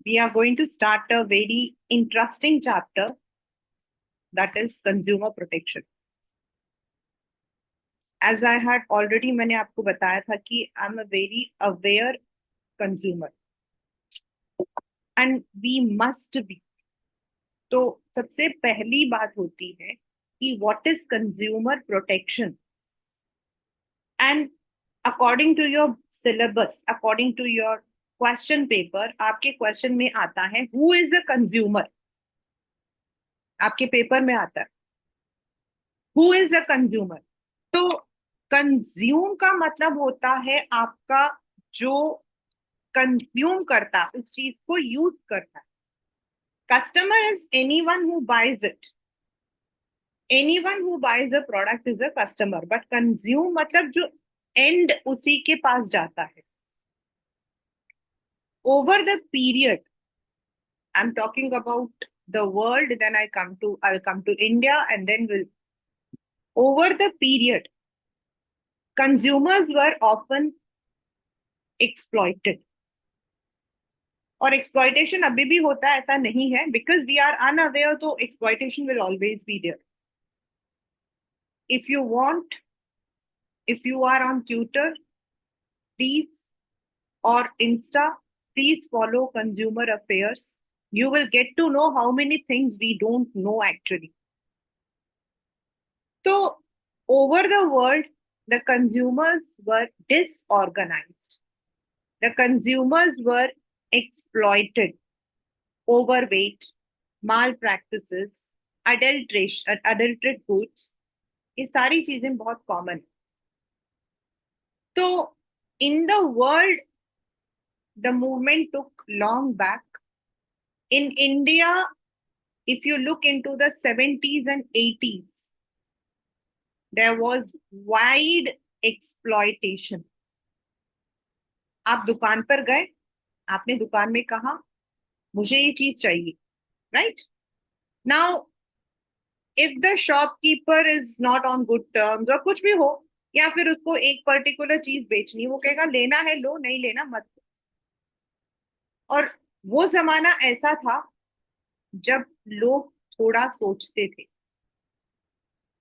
we are going to start a very interesting chapter, that is consumer protection. As I had already मैंने आपको बताया था कि I am a very aware consumer and we must be. तो सबसे पहली बात होती है कि what is consumer protection, and according to your syllabus, according to your question paper, आपके क्वेश्चन में आता है who is a consumer. आपके पेपर में आता है who is a consumer. तो कंज्यूम का मतलब होता है आपका जो कंज्यूम करता है उस चीज को यूज करता है. Customer is anyone who buys it. Anyone who buys a product is a customer, but consume मतलब जो एंड उसी के पास जाता है. Over the period, I am talking about the world, then I'll come to India, and then we'll over the period consumers were often exploited. और exploitation अभी भी होता है, ऐसा नहीं है. बिकॉज वी आर अनअवेयर, तो exploitation will always be there. If you want, if you are on Twitter, please, or Insta, please follow Consumer Affairs. You will get to know how many things we don't know actually. So over the world, the consumers were disorganized. The consumers were exploited. Overweight, malpractices, adulteration, adulterated goods, ये सारी चीजें बहुत common. तो in the world, the movement took long back. In India, if you look into the 70s and 80s, there was wide exploitation. आप दुकान पर गए, आपने दुकान में कहा मुझे ये चीज चाहिए, right? Now, if the shopkeeper is not on good terms, और कुछ भी हो, या फिर उसको एक पर्टिकुलर चीज बेचनी, वो कहेगा लेना है लो, नहीं लेना मत. और वो जमाना ऐसा था जब लोग थोड़ा सोचते थे,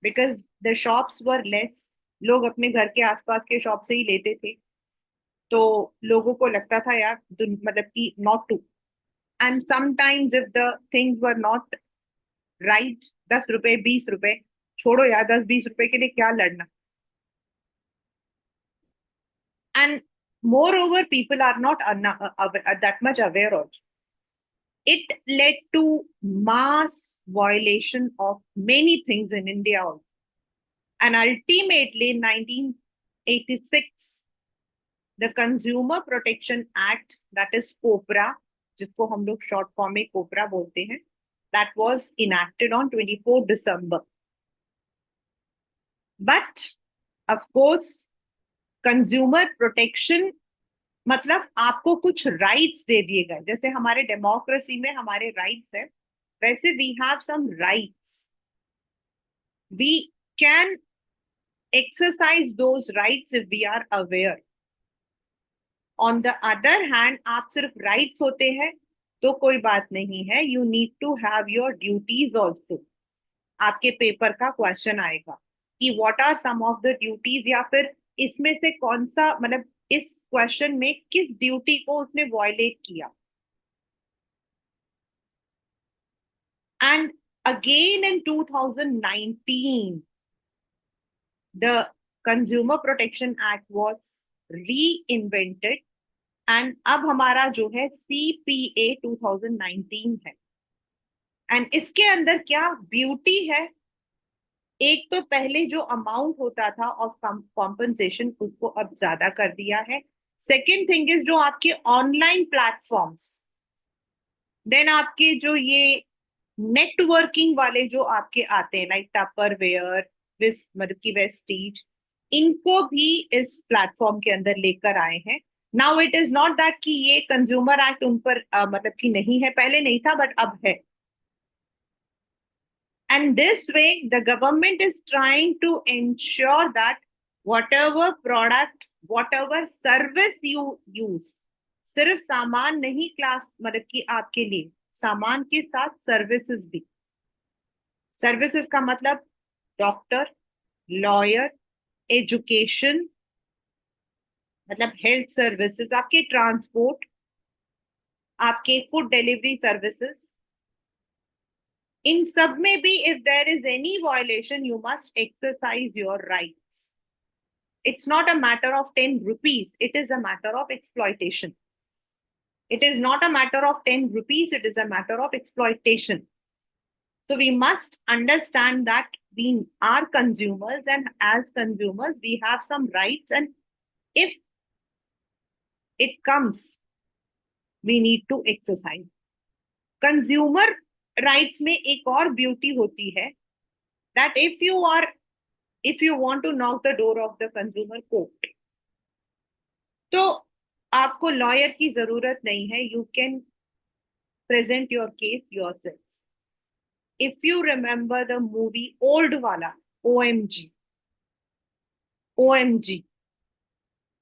because the shops were less. लोग अपने घर के आसपास के शॉप से ही लेते थे, तो लोगों को लगता था यार मतलब कि not to. And sometimes if the things were not right, 10 रुपए 20 रुपए, छोड़ो यार, 10-20 रुपए के लिए क्या लड़ना. And moreover, people are not that much aware also. It led to mass violation of many things in India also. And ultimately, in 1986, the Consumer Protection Act, that is COPRA, जिसको हम लोग short form में COPRA बोलते हैं, that was enacted on 24 December. But, of course, consumer protection मतलब आपको कुछ rights दे दिए गए. जैसे हमारे डेमोक्रेसी में हमारे राइट्स है, वैसे we have some rights. We can exercise those rights if we are aware. On the other hand, आप सिर्फ राइट्स होते हैं तो कोई बात नहीं है, you need to have your duties also. आपके पेपर का क्वेश्चन आएगा कि what are some of the duties, या फिर इसमें से कौन सा, मतलब इस क्वेश्चन में किस ड्यूटी को उसने वायलेट किया. And again in 2019 the consumer protection act was reinvented, एंड अब हमारा जो है CPA 2019 है. एंड इसके अंदर क्या ब्यूटी है, एक तो पहले जो अमाउंट होता था ऑफ कॉम्पनसेशन उसको अब ज्यादा कर दिया है. सेकेंड थिंग इज जो आपके ऑनलाइन प्लेटफॉर्म्स, देन आपके जो ये नेटवर्किंग वाले जो आपके आते हैं लाइक टपरवेयर, मतलब की वेस्टीज, इनको भी इस प्लेटफॉर्म के अंदर लेकर आए हैं. Now it is not that कि ये कंज्यूमर एक्ट उन पर मतलब कि नहीं है, पहले नहीं था बट अब है. And this way, the government is trying to ensure that whatever product, whatever service you use, सिर्फ सामान नहीं क्लास मतलब कि आपके लिए, सामान के साथ सर्विसेज भी। सर्विसेज का मतलब डॉक्टर, लॉयर, एजुकेशन, मतलब हेल्थ सर्विसेज, आपके ट्रांसपोर्ट, आपके फूड डिलीवरी सर्विसेज, इन सब में भी if there is any violation you must exercise your rights. It's not a matter of 10 rupees, it is a matter of exploitation. It is not a matter of 10 rupees, it is a matter of exploitation. So we must understand that we are consumers, and as consumers we have some rights, and if it comes we need to exercise. Consumer rights में एक और beauty होती है that if you want to knock the door of the consumer court, तो आपको lawyer की जरूरत नहीं है. You can present your case yourself. If you remember the movie old वाला, OMG, OMG,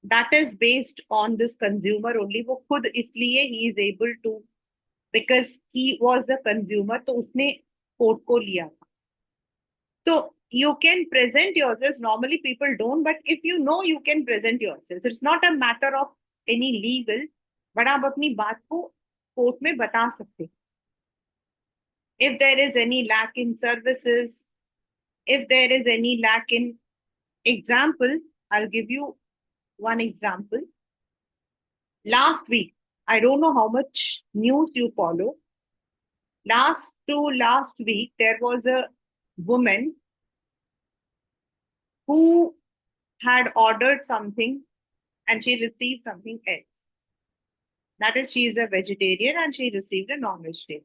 that is based on this consumer only. वो खुद इसलिए ही is able to, because he was a consumer, तो उसने कोर्ट को लिया था. तो you can present yourselves. Normally people don't, but if you know, you can present yourselves. It's not a matter of any legal, but आप अपनी बात को कोर्ट में बता सकते. If there is any lack in services, if there is any lack in example, I'll give you one example. Last week, I don't know how much news you follow. Last week, there was a woman who had ordered something and she received something else. That is, she is a vegetarian and she received a non-vegetarian.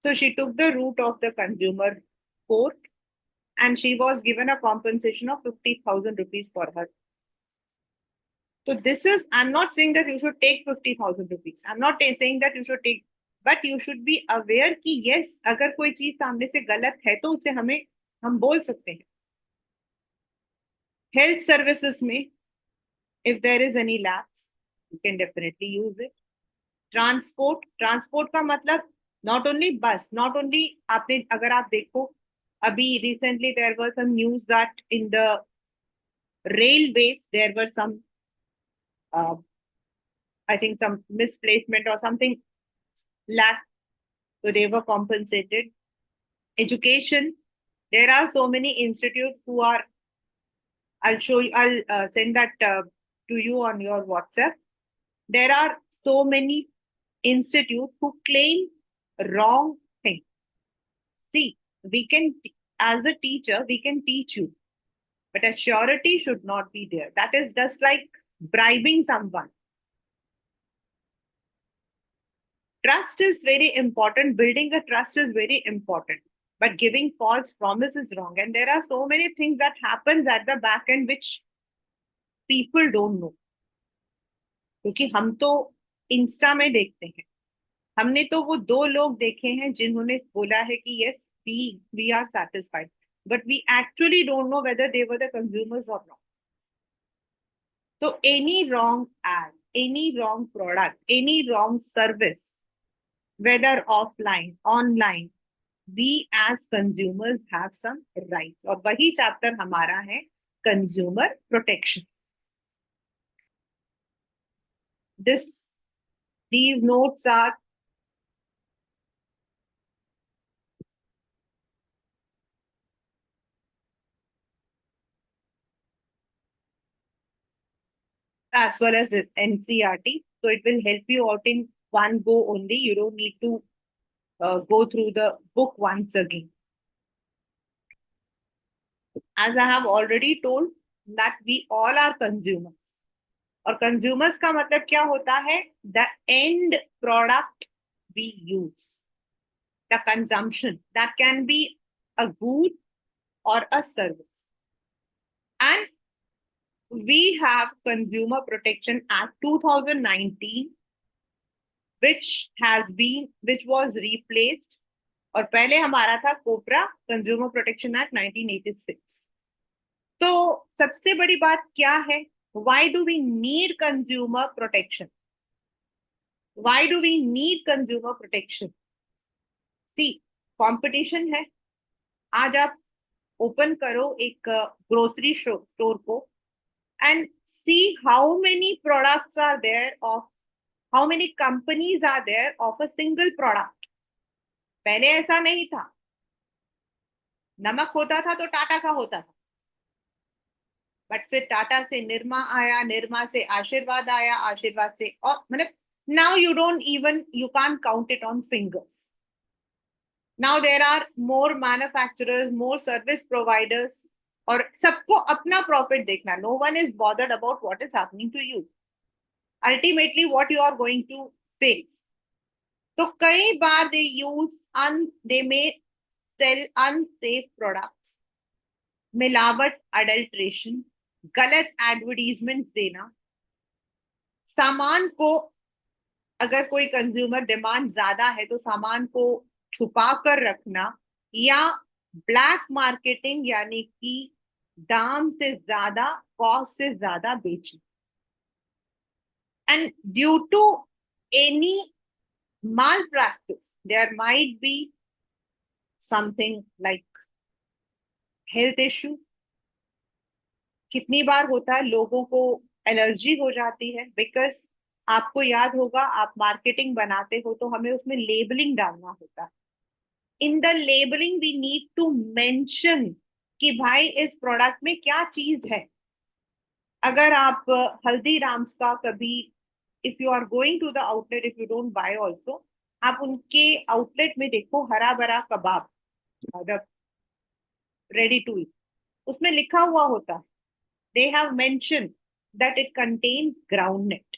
So she took the route of the consumer court and she was given a compensation of 50,000 rupees for her. So this is, I'm not saying that you should take 50,000 rupees. I'm not saying that you should take, but you should be aware कि yes, अगर कोई चीज सामने से गलत है तो उसे हम बोल सकते हैं. Health services में, if there is any lapse, you can definitely use it. Transport का मतलब not only bus, not only आपने, अगर आप देखो अभी recently there was some news that in the railways there were some I think some misplacement or something lack, so they were compensated. Education, there are so many institutes who are, I'll send that to you on your WhatsApp. There are so many institutes who claim wrong thing. See, we can, as a teacher, we can teach you, but a surety should not be there. That is just like bribing someone. Trust is very important. Building a trust is very important. But giving false promise is wrong. And there are so many things that happens at the back end which people don't know. क्योंकि हम तो Insta में देखते हैं. हमने तो वो 2 लोग देखे हैं जिन्होंने बोला है कि yes, we are satisfied. But we actually don't know whether they were the consumers or not. So any wrong ad, any wrong product, any wrong service, whether offline, online, we as consumers have some rights. और वही chapter हमारा है consumer protection. These notes are as well as NCERT. So it will help you out in one go only. You don't need to go through the book once again. As I have already told that we all are consumers. और consumers का मतलब क्या होता है? The end product we use. The consumption. That can be a good or a service. And we have Consumer Protection Act 2019, which was replaced, और पहले हमारा था कोपरा कंज्यूमर प्रोटेक्शन एक्ट 1986. तो सबसे बड़ी बात क्या है? Why do we need consumer protection? Why do we need consumer protection? See, competition है. आज आप ओपन करो एक ग्रोसरी स्टोर को and see how many products are there of how many companies are there of a single product. पहले ऐसा नहीं था. नमक होता था तो टाटा का होता था, बट फिर टाटा से निरमा आया, निरमा से आशीर्वाद आया, आशीर्वाद से और मतलब now you don't even you can't count it on fingers. Now there are more manufacturers, more service providers, और सबको अपना प्रॉफिट देखना. No one is bothered about what is happening to you. Ultimately what you are going to face. तो कई बार they may sell unsafe products, मिलावट, adulteration, गलत advertisements देना, सामान को अगर कोई कंज्यूमर डिमांड ज्यादा है तो सामान को छुपा कर रखना, या ब्लैक मार्केटिंग यानी कि दाम से ज्यादा, कॉस्ट से ज्यादा बेचना. And due to any malpractice there might be something like health issues. कितनी बार होता है लोगों को एलर्जी हो जाती है, बिकॉज आपको याद होगा आप मार्केटिंग बनाते हो तो हमें उसमें लेबलिंग डालना होता है. In the labelling we need to mention कि भाई इस प्रोडक्ट में क्या चीज है. अगर आप हल्दीराम्स का कभी if you are going to the outlet, if you don't buy also, आप उनके आउटलेट में देखो हरा भरा कबाब, मतलब रेडी टू ईट, उसमें लिखा हुआ होता है, they have mention that it contains groundnut.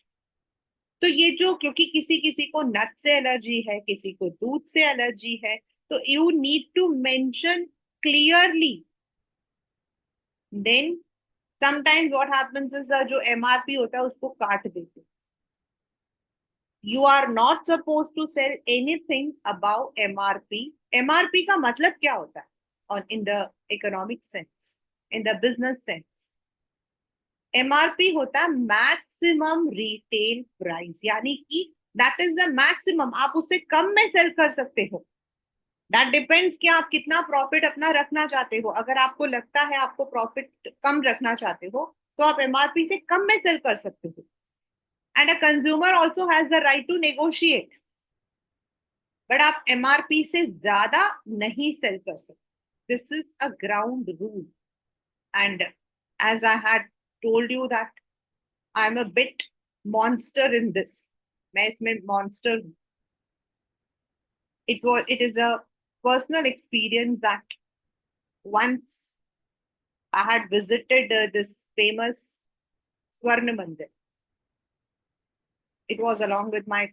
तो ये जो, क्योंकि किसी किसी को नट से एलर्जी है, किसी को दूध से एलर्जी है, तो you need to mention clearly. Then sometimes what happens is जो एमआरपी होता है उसको काट देते. You are not supposed to sell anything above MRP. MRP का मतलब क्या होता है? और in the economic sense, in the business sense, MRP होता है मैक्सिमम रिटेल प्राइस, यानी कि दैट इज द मैक्सिमम. आप उससे कम में सेल कर सकते हो. दैट डिपेंड्स कि आप कितना प्रॉफिट अपना रखना चाहते हो. अगर आपको लगता है आपको प्रॉफिट कम रखना चाहते हो तो आप एमआरपी से कम में सेल कर सकते हो. And a consumer also has the right to negotiate. But आप एमआरपी से ज्यादा नहीं सेल कर सकते. This is a ground rule. And as I had told you that I am a bit monster in this. मैं इसमें monster हूँ. it is a personal experience that once I had visited this famous Swarna Mandir. It was along with my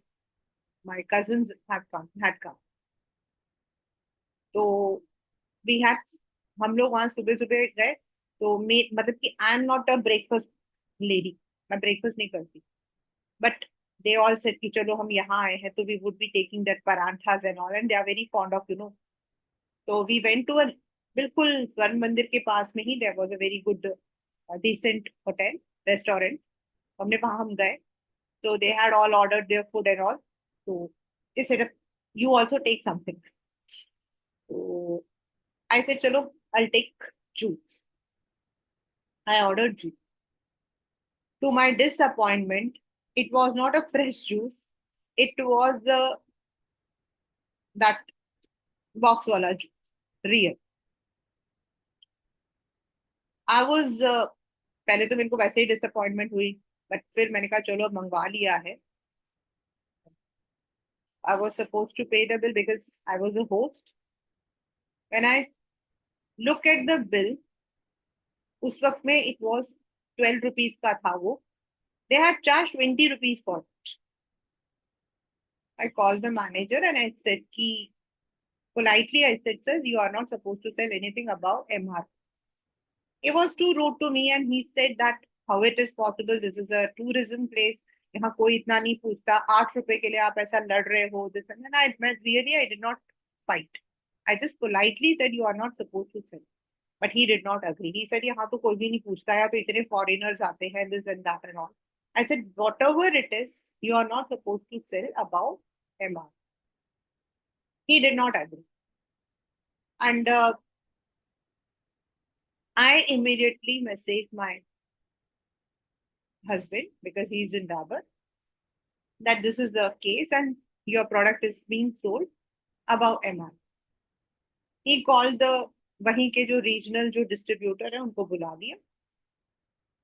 cousins had come. तो we had, हम लोग वहां सुबह सुबह गए. तो मतलब कि आई am not a breakfast lady, मैं ब्रेकफास्ट नहीं करती, बट दे ऑल सेड कि चलो हम यहाँ आए हैं तो we would be taking that parathas and all, and they are very fond of तो वी वेंट टू अ, बिल्कुल स्वर्ण मंदिर के पास में ही there was a very good decent hotel restaurant. हमने वहां हम गए तो they had all ordered their food and all. तो they said you also take something. तो I said, chalo, I'll take juice. I ordered juice. To my disappointment, it was not a fresh juice. It was that box wala juice, real. I was पहले तो मेरे को वैसे ही disappointment हुई, but फिर मैंने कहा चलो अब मंगवा लिया है. I was supposed to pay the bill because I was a host. When I look at the bill, उस वक्त में it was 12 rupees का था वो. They had charged 20 rupees for it. I called the manager and I said, ki, politely, I said, sir, you are not supposed to sell anything above MRP. He was too rude to me and he said that how it is possible, this is a tourism place. यहाँ कोई इतना नहीं पूछता, 8 रुपए के लिए आप ऐसा लड़ रहे हो. This and I really I did not fight. I just politely said you are not supposed to sell. But he did not agree. He said यहाँ तो कोई भी नहीं पूछता है, तो इतने foreigners आते हैं, this and that and all. I said, whatever it is, you are not supposed to sell above MR. He did not agree. And I immediately messaged my husband because he's in Dabur that this is the case and your product is being sold above MR. He called the वहीं के जो regional जो distributor है उनको बुला लिया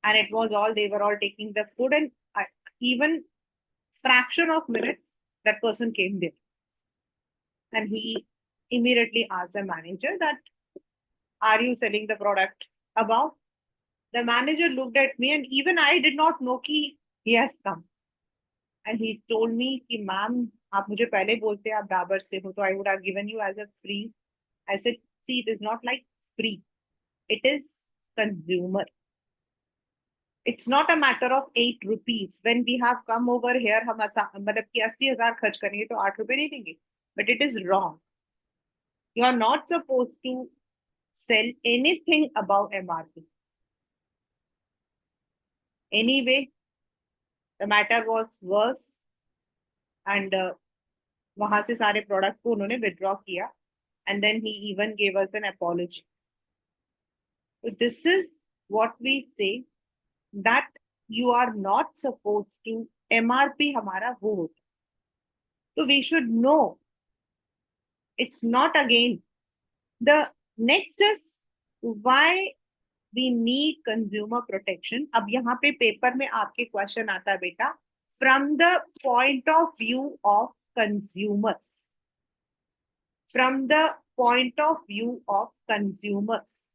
and it was all they were all taking the food and even fraction of minutes that person came there and he immediately asked the manager that are you selling the product above. The manager looked at me and even I did not know कि he has come and he told me कि ma'am आप मुझे पहले बोलते आप डाबर से हो तो I would have given you as a free. I said see it is not like free, it is consumer. It's not a matter of 8 rupees. When we have come over here, हम मतलब कि 80,000 खर्च करेंगे तो 8 रुपए नहीं देंगे. But it is wrong. You are not supposed to sell anything above MRP. Anyway, the matter was worse and वहां से सारे प्रोडक्ट को उन्होंने विड्रॉ किया and then he even gave us an apology. So this is what we say that you are not supposed to MRP हमारा वो होता. So we should know it's not again. The next is why we need consumer protection. अब यहाँ पे paper में आपके question आता है बेटा from the point of view of consumers. From the point of view of consumers.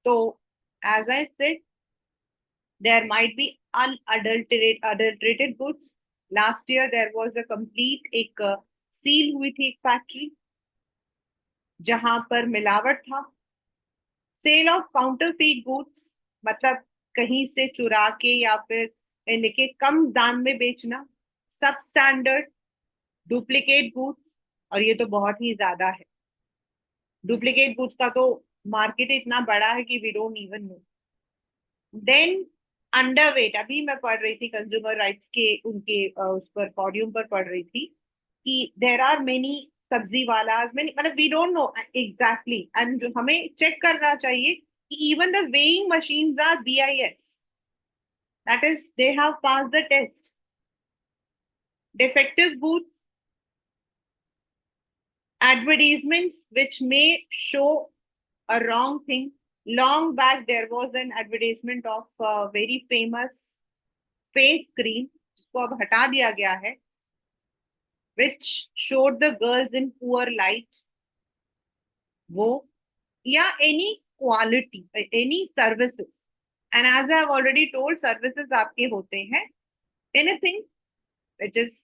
So as I said, there might be unadulterated goods. Last year there was a complete एक seal हुई थी एक factory जहां पर मिलावट था. Cell of counterfeit goods मतलब कहीं से चुरा के या फिर इनके कम दाम में बेचना. सब स्टैंडर्ड डुप्लीकेट गुड्स और ये तो बहुत ही ज्यादा है. डुप्लीकेट गुड्स का तो मार्केट इतना बड़ा है कि we don't even know. Then underweight. अभी मैं पढ़ रही थी कंज्यूमर राइट्स के उनके उस पर पॉडियम पर पढ़ रही थी कि देर आर मेनी सब्जी वाला मतलब we don't know exactly and जो हमें चेक करना चाहिए कि even the weighing machines are BIS. That is they have pass the test. Defective goods advertisements which may show a wrong thing. Long back there was an advertisement of a very famous face cream जिसको अब हटा दिया गया है which showed the girls in poor light. वो या any quality any services and as I have already told services आपके होते हैं anything which is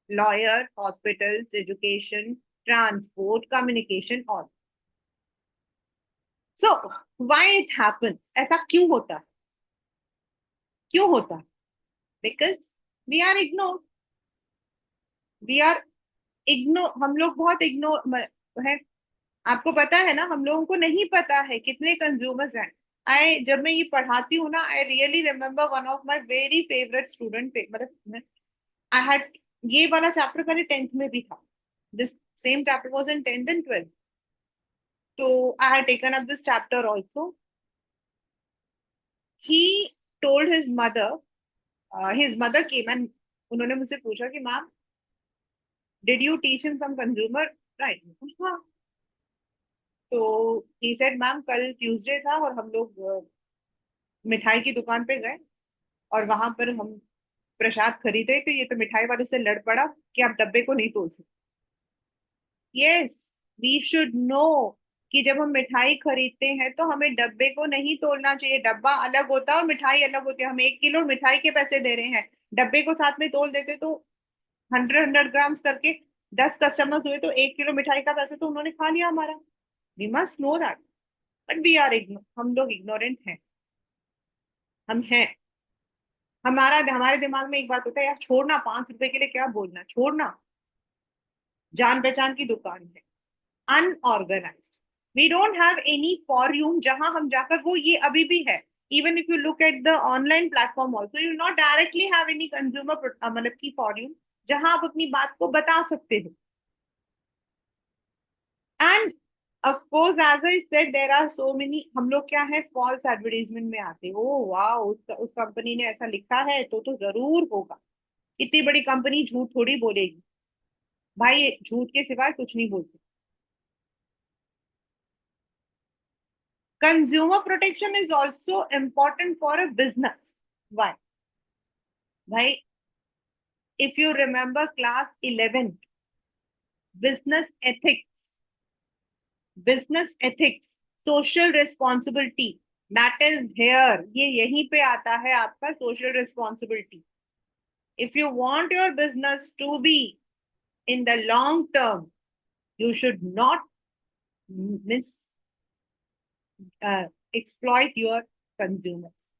lawyer, hospitals, education, transport, communication, all. So why it happens? ऐसा क्यों होता है? क्यों होता है? Because we are ignored. We are ignore. हम लोग बहुत ignore है. आपको पता है ना हम लोगों को नहीं पता है कितने कंज्यूमर्स हैं. जब मैं ये पढ़ाती हूँ ना I really remember one of my very favourite student मतलब आई हैड ये वाला चैप्टर पहले 10th में भी था. This same chapter was in 10th and 12th. So I had taken up this chapter also. He told his mother came and उन्होंने मुझसे पूछा कि ma'am did you teach him some consumer right? हाँ. तो he said ma'am कल Tuesday था और हम लोग मिठाई की दुकान पे गए और वहां पर हम प्रसाद खरीदे तो ये तो मिठाई वाले से लड़ पड़ा कि आप डब्बे को नहीं तोड़ सकते. यस वी शुड नो कि जब हम मिठाई खरीदते हैं तो हमें डब्बे को नहीं तोड़ना चाहिए. डब्बा अलग होता है और मिठाई अलग होती है. हम 1 किलो मिठाई के पैसे दे रहे हैं डब्बे को साथ में तोड़ देते तो 100 ग्राम्स करके 10 कस्टमर्स हुए तो 1 किलो मिठाई का पैसा तो उन्होंने खा लिया हमारा. We must know that but we are हम लोग इग्नोरेंट हैं. हम हैं हमारे दिमाग में एक बात होता है यार छोड़ना 5 रुपए के लिए क्या बोलना छोड़ना. जान पहचान की दुकान है unorganised. We don't have any forum जहां हम जाकर वो ये अभी भी है Even if you look at the online platform also, you will not directly have any consumer मतलब की forum जहां आप अपनी बात को बता सकते हो. And of course, as I said, there are so many. हम लोग क्या है, false advertisement में आते हैं. ओ वाह, उस कंपनी ने ऐसा लिखा है तो जरूर होगा. इतनी बड़ी कंपनी झूठ थोड़ी बोलेगी भाई, झूठ के सिवाय कुछ नहीं बोलती. Consumer protection is also important for a business. Why? भाई, if you remember class 11th, business ethics, social responsibility, that is here. ये यहीं पे आता है आपका social responsibility. If you want your business to be in the long term, you should not exploit your consumers.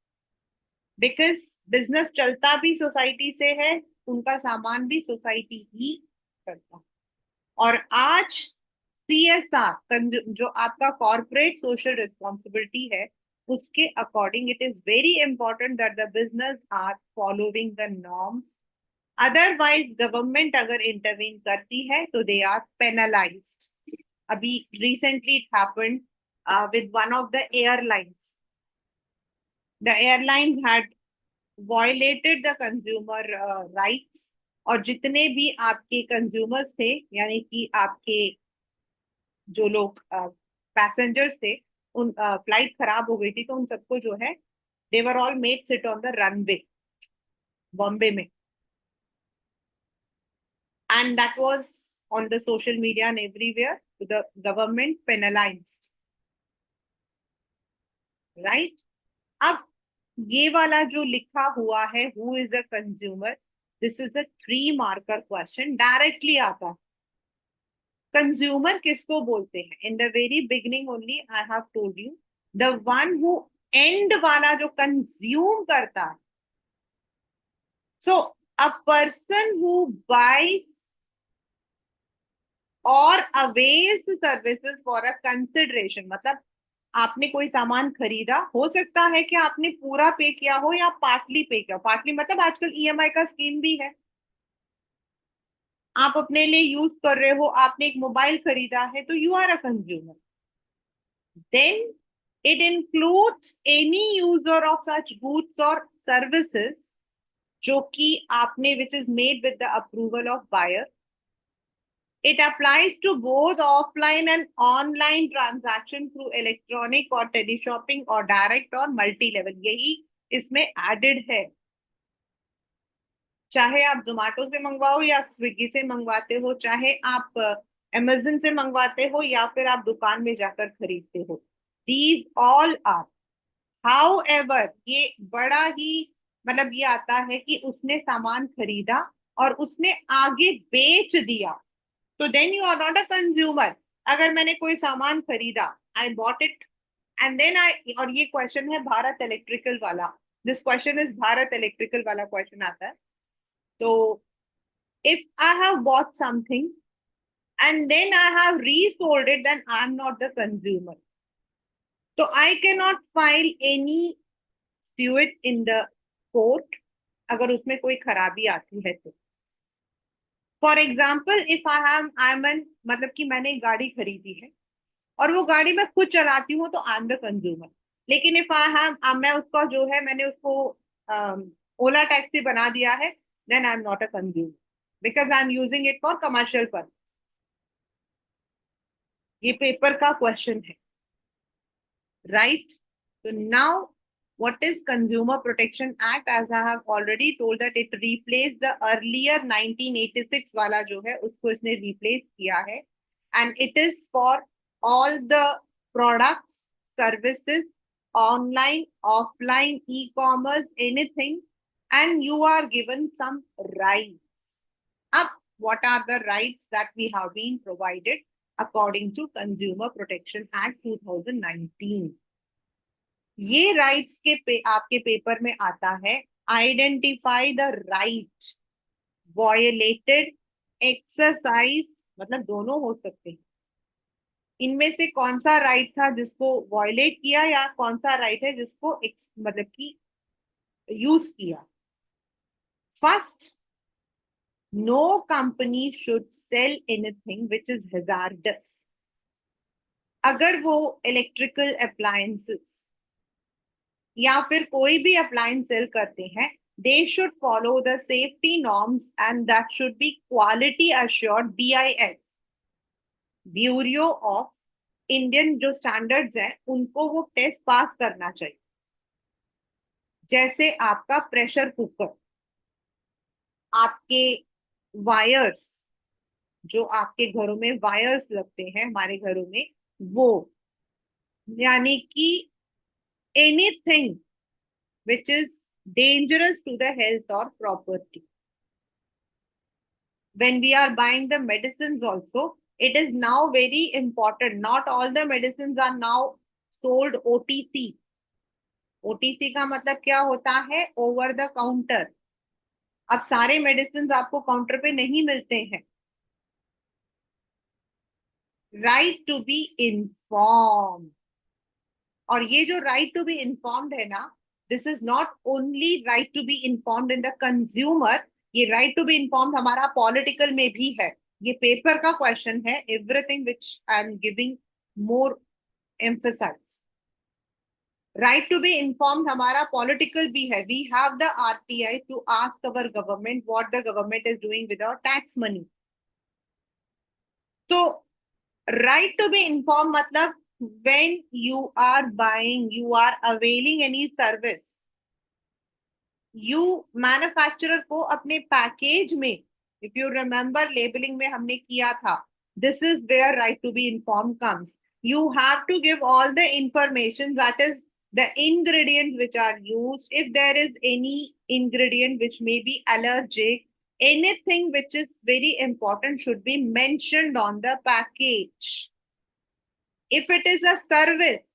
Because business चलता भी society से है, उनका सामान भी सोसाइटी ही करता है. और आज CSR जो आपका कॉर्पोरेट सोशल रिस्पॉन्सिबिलिटी है, उसके according it is very important that the business are following the norms. Otherwise government अगर इंटरवीन करती है तो दे आर पेनलाइज्ड. अभी recently it happened with one of the airlines. The airlines had violated the consumer rights. और जितने भी आपके consumers थे, यानी कि आपके जो लोग पैसेंजर्स थे, उन फ्लाइट खराब हो गई थी तो उन सबको जो है, they were all made sit on the runway Bombay में. And that was on the social media and everywhere. The government penalised, right. अब ये वाला जो लिखा हुआ है, who is a consumer, this is a 3 marker question, directly आता है. कंज्यूमर किसको बोलते हैं? In the very beginning only I have told you, the one who end वाला जो कंज्यूम करता है. सो अ पर्सन हु बाइज और avails services for a consideration, मतलब आपने कोई सामान खरीदा, हो सकता है कि आपने पूरा पे किया हो या पार्टली पे किया. पार्टली मतलब आजकल EMI का स्कीम भी है, आप अपने लिए यूज कर रहे हो. आपने एक मोबाइल खरीदा है तो you are a consumer. Then it includes any user of such goods और सर्विसेज जो कि आपने, which is made with the approval of buyer. It applies to both offline and online transaction through electronic or teleshopping or direct or multi-level. यही इसमें added है. चाहे आप जोमेटो से मंगवाओ या स्विगी से मंगवाते हो, चाहे आप अमेजन से मंगवाते हो या फिर आप दुकान में जाकर खरीदते हो, these all are. However, ये बड़ा ही मतलब ये आता है कि उसने सामान खरीदा और उसने आगे बेच दिया, तो then you are not a consumer. अगर मैंने कोई सामान खरीदा, I bought it and then I, और ये क्वेश्चन है भारत इलेक्ट्रिकल वाला, this question is Bharat electrical वाला क्वेश्चन आता है. तो if I have bought something and then I have resold it, then I am not the consumer. तो I can not file any suit in the court अगर उसमें कोई खराबी आती है तो. For example, if I am an, मतलब कि मैंने एक गाड़ी खरीदी है और वो गाड़ी मैं खुद चलाती हूँ तो आई एम द कंज्यूमर. लेकिन इफ आई हैव, मैं उसका जो है, मैंने उसको ओला टैक्सी बना दिया है, then I am not a consumer because I am using it for commercial purpose. ये पेपर का क्वेश्चन है, राइट. तो now what is Consumer Protection Act? As I have already told that it replaced the earlier 1986 वाला जो है, उसको इसने replace किया है. And it is for all the products, services, online, offline, e-commerce, anything, and you are given some rights. Up, what are the rights that we have been provided according to Consumer Protection Act 2019? ये rights के आपके paper में आता है. Identify the right violated, exercise, मतलब दोनों हो सकते हैं. इनमें से कौन सा राइट था जिसको वॉयलेट किया, या कौन सा राइट है जिसको मतलब कि यूज किया? First, no company should sell anything which is hazardous. अगर वो इलेक्ट्रिकल अप्लायंसेस या फिर कोई भी अप्लायंस सेल करते हैं, they should follow the safety norms and that should B quality assured, BIS, bureau of Indian जो स्टैंडर्ड्स हैं उनको वो टेस्ट पास करना चाहिए। जैसे आपका प्रेशर कुकर, आपके वायर्स, जो आपके घरों में वायर्स लगते हैं हमारे घरों में, वो, यानी कि anything which is dangerous to the health or property. When we are buying the medicines also, it is now very important. Not all the medicines are now sold OTC. OTC का मतलब क्या होता है? Over the counter. अब सारे medicine आपको counter पे नहीं मिलते हैं। राइट टू बी इन्फॉर्म, और ये जो राइट टू बी इन्फॉर्म्ड है ना, this is not only right to be informed in the consumer, ये राइट टू बी इन्फॉर्म्ड हमारा पॉलिटिकल में भी है। ये पेपर का क्वेश्चन है, everything which I am giving more emphasise. Right to be informed हमारा पॉलिटिकल भी है। We have the RTI to ask our government what the government is doing with our tax money. तो right to be inform मतलब when you are buying, you are availing any service, you manufacturer को अपने package में, if you remember labelling में हमने किया था, this is where right to be inform comes. You have to give all the information, that is the ingredients which are used, if there is any ingredient which may be allergic, anything which is very important should be mentioned on the package. If it is a service,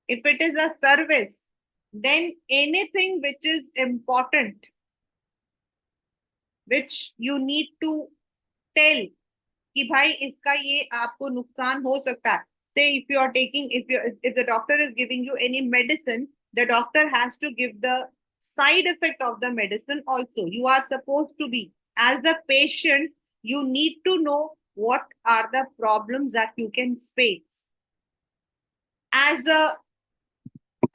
if it is a service, then anything which is important, which you need to tell कि भाई इसका ये आपको नुकसान हो सकता है. Say if you are taking, if the doctor is giving you any medicine, the doctor has to give the side effect of the medicine also. You are supposed to be, as a patient, you need to know what are the problems that you can face. As a,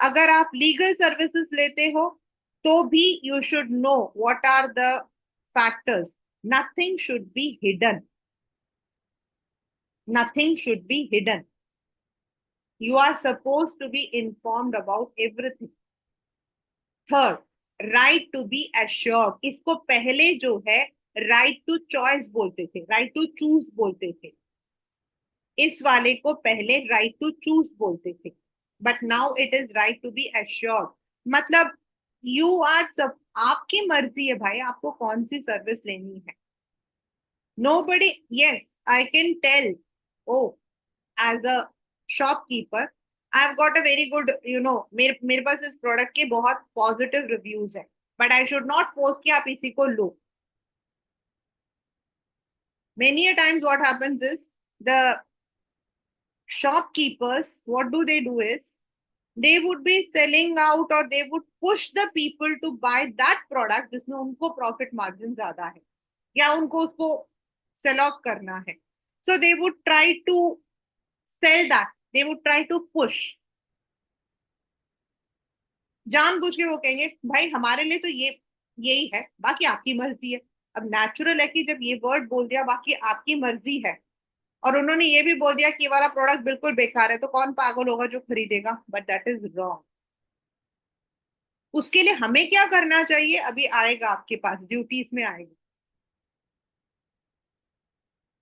अगर आप legal services लेते हो तो भी you should know what are the factors. Nothing should be hidden, nothing should be hidden. You are suppose to be informed about everything. Third, right to be assured. इसको पहले जो है राइट टू चॉइस बोलते थे, right to choose बोलते थे. इस वाले को पहले राइट टू चूज बोलते थे, but now it is right to be assured. मतलब यू आर सब, आपकी मर्जी है भाई आपको कौन सी सर्विस लेनी है. Nobody, yes I can tell, oh as a shopkeeper, I have got a very good, मेरे पास इस प्रोडक्ट के बहुत पॉजिटिव रिव्यूज है, but I should not force कि आप इसी को लो. Many a times what happens is, the shopkeepers, what do is they would be selling out, or they would push the people to buy that product जिसमें उनको profit margin ज्यादा है या उनको उसको sell off करना है. So they would try to sell that, they would try to push. जानबूझ के वो कहेंगे भाई हमारे लिए तो ये यही है, बाकी आपकी मर्जी है. अब नेचुरल है कि जब ये वर्ड बोल दिया बाकी आपकी मर्जी है, और उन्होंने ये भी बोल दिया कि ये वाला प्रोडक्ट बिल्कुल बेकार है, तो कौन पागल होगा जो खरीदेगा. But that is wrong. उसके लिए हमें क्या करना चाहिए, अभी आएगा आपके पास, ड्यूटीज में आएगा.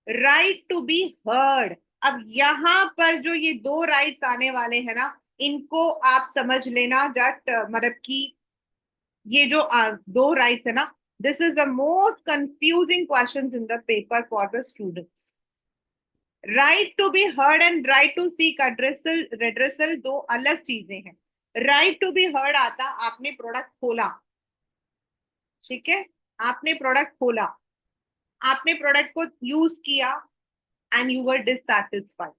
Right to be heard. अब यहां पर जो ये दो राइट्स आने वाले हैं ना, इनको आप समझ लेना जट, मतलब कि ये जो दो राइट्स है ना, this is the most confusing questions in the paper for the students. Right to be heard and right to seek addressal redressal दो अलग चीजें हैं. राइट टू बी हर्ड आता, आपने प्रोडक्ट खोला, ठीक है, आपने प्रोडक्ट खोला, आपने प्रोडक्ट को यूज किया एंड यू वर डिससैटिस्फाइड.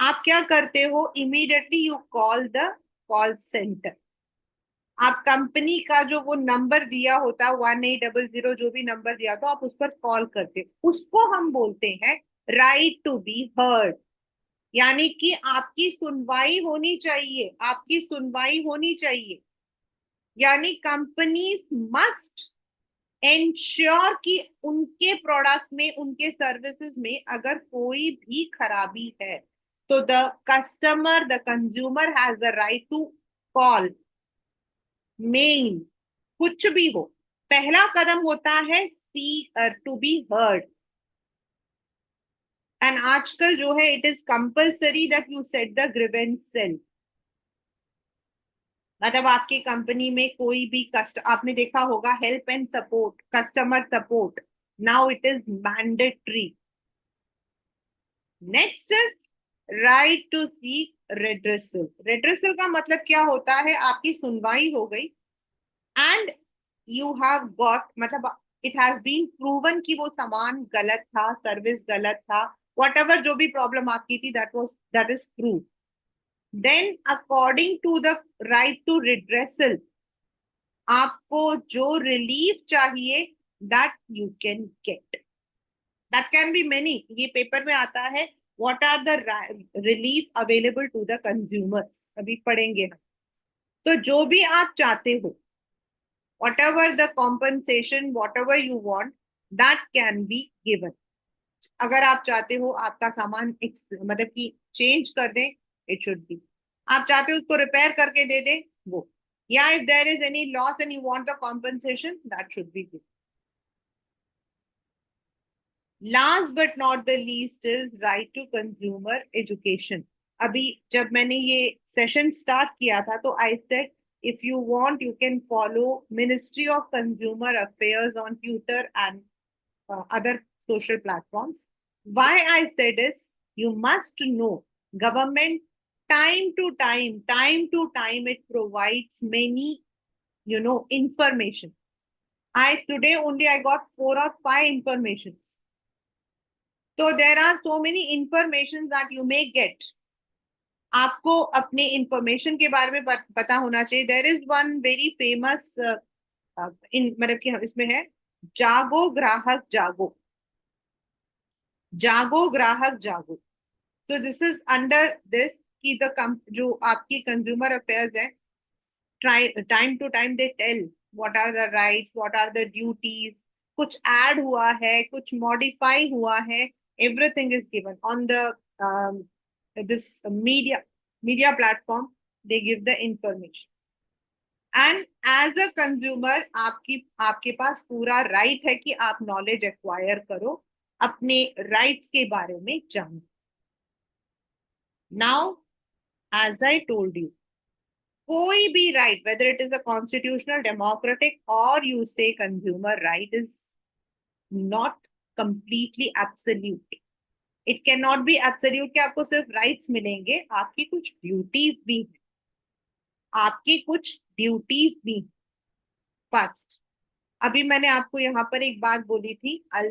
आप क्या करते हो, immediately you call the call centre. आप कंपनी का जो वो नंबर दिया होता है 1800, जो भी नंबर दिया तो आप उस पर कॉल करते हो, उसको हम बोलते हैं राइट टू बी हर्ड। यानी कि आपकी सुनवाई होनी चाहिए, आपकी सुनवाई होनी चाहिए। यानी कंपनीज मस्ट एंश्योर कि उनके प्रोडक्ट में, उनके सर्विसेज में अगर कोई भी खराबी है तो the customer, the consumer has a right to call, mail, कुछ भी हो। पहला कदम होता है see to be heard. And आजकल जो है it is compulsory that you set the grievance cell. मतलब आपकी कंपनी में कोई भी कस्ट, आपने देखा होगा help and support, customer support, now it is mandatory. Next is right to seek redressal. Redressal का मतलब क्या होता है, आपकी सुनवाई हो गई एंड यू हैव गॉट, मतलब इट हैज बीन प्रूवन कि वो सामान गलत था, सर्विस गलत था, वट एवर जो भी प्रॉब्लम आपकी थी, that is prove. Then according to the right to redressal, आपको जो रिलीफ चाहिए that you can get. That can be many, ये पेपर में आता है what are the relief available to the consumers, अभी पढ़ेंगे हम। तो जो भी आप चाहते हो, whatever the compensation, whatever you want, that can be given। अगर आप चाहते हो आपका सामान मतलब कि चेंज कर दें, इट शुड बी। आप चाहते हो उसको रिपेयर करके दे दें, वो। या if there is any loss and you want the compensation, that should be given. Last but not the least is right to consumer education. अभी जब मैंने ये सेशन स्टार्ट किया था तो I said if you want you can follow Ministry of Consumer Affairs on Twitter and other social platforms. Why I said is you must know government time to time it provides many, information. I today only I got 4 or 5 informations. So there are so many informations that you may get. आपको अपने information के बारे में पता होना चाहिए। There is one very famous in, मतलब कि इसमें है जागो ग्राहक जागो, जागो ग्राहक जागो। तो दिस इज अंडर दिस की द जो आपकी कंज्यूमर अफेयर्स है, time to time they tell what are the rights, what are the duties, कुछ ऐड हुआ है, कुछ मॉडिफाई हुआ है, everything is given on the this media platform. They give the information and as a consumer आपके पास पूरा right है कि आप नॉलेज एक्वायर करो, अपने राइट्स के बारे में जानो। Now as I told you, कोई भी right, whether it is a constitutional, democratic और you say consumer right, is not completely absolute. It can not be absolute कि आपको सिर्फ राइट्स मिलेंगे, आपकी कुछ ड्यूटीज भी हैं, आपकी कुछ ड्यूटीज भी। फर्स्ट, अभी मैंने आपको यहाँ पर एक बात बोली थी, I